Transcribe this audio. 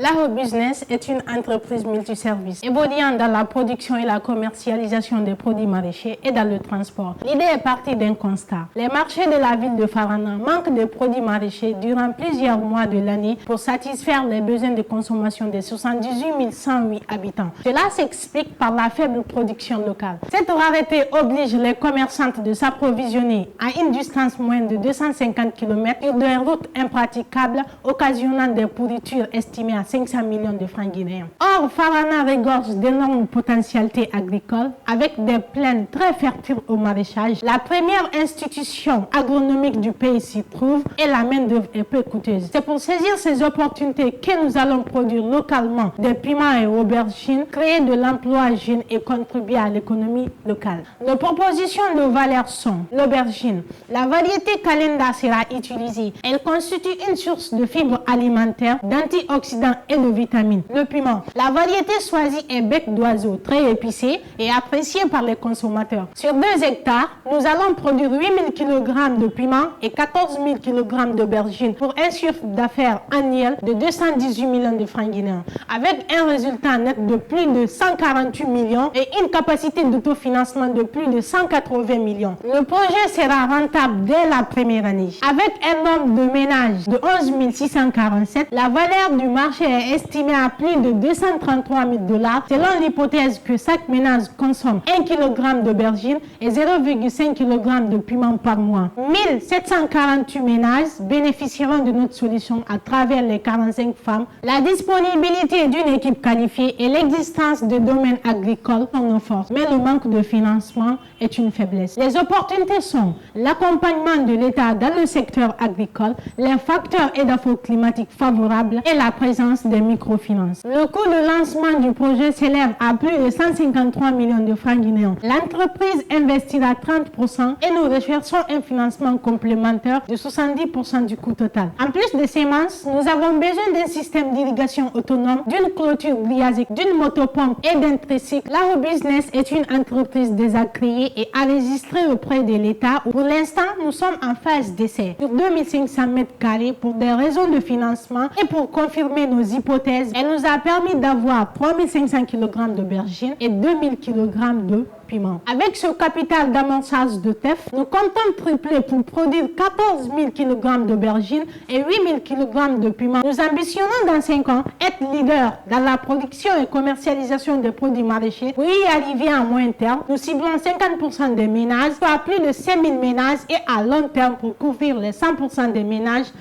Laro Business est une entreprise multiservice évoluant dans la production et la commercialisation des produits maraîchers et dans le transport. L'idée est partie d'un constat. Les marchés de la ville de Farana manquent de produits maraîchers durant plusieurs mois de l'année pour satisfaire les besoins de consommation des 78 108 habitants. Cela s'explique par la faible production locale. Cette rareté oblige les commerçantes de s'approvisionner à une distance moyenne de 250 km sur des routes impraticables, occasionnant des pourritures estimées à 500 millions de francs guinéens. Or, Farana regorge d'énormes potentialités agricoles avec des plaines très fertiles au maraîchage. La première institution agronomique du pays s'y trouve et la main-d'œuvre est peu coûteuse. C'est pour saisir ces opportunités que nous allons produire localement des piments et aubergines, créer de l'emploi jeune et contribuer à l'économie locale. Nos propositions de valeur sont l'aubergine. La variété Calenda sera utilisée. Elle constitue une source de fibres alimentaires, d'antioxydants et de vitamines. Le piment. La variété choisie est bec d'oiseau, très épicé et appréciée par les consommateurs. Sur 2 hectares, nous allons produire 8 000 kg de piment et 14 000 kg d'aubergines pour un chiffre d'affaires annuel de 218 millions de francs guinéens, avec un résultat net de plus de 148 millions et une capacité d'autofinancement de plus de 180 millions. Le projet sera rentable dès la première année. Avec un nombre de ménages de 11 647, la valeur du marché est estimée à plus de 233 000 $ selon l'hypothèse que chaque ménage consomme 1 kg d'aubergine et 0,5 kg de piment par mois. 1748 ménages bénéficieront de notre solution à travers les 45 femmes. La disponibilité d'une équipe qualifiée et l'existence de domaines agricoles sont nos forces, mais le manque de financement est une faiblesse. Les opportunités sont l'accompagnement de l'État dans le secteur agricole, les facteurs édapho-climatiques favorables et la présence des microfinances. Le coût de lancement du projet s'élève à plus de 153 millions de francs guinéens. L'entreprise investira 30% et nous recherchons un financement complémentaire de 70% du coût total. En plus de semences, nous avons besoin d'un système d'irrigation autonome, d'une clôture grillagée, d'une motopompe et d'un tricycle. Laro Business est une entreprise déjà créée et enregistrée auprès de l'État. Pour l'instant, nous sommes en phase d'essai sur 2500 m² pour des raisons de financement et pour confirmer nos hypothèses. Elle nous a permis d'avoir 3500 kg d'aubergines et 2000 kg de piment. Avec ce capital d'amorçage de TEF, nous comptons tripler pour produire 14 000 kg d'aubergines et 8 000 kg de piment. Nous ambitionnons dans 5 ans être leader dans la production et commercialisation des produits maraîchers. Pour y arriver à moyen terme, nous ciblons 50% des ménages, soit plus de 5 000 ménages et à long terme pour couvrir les 100% des ménages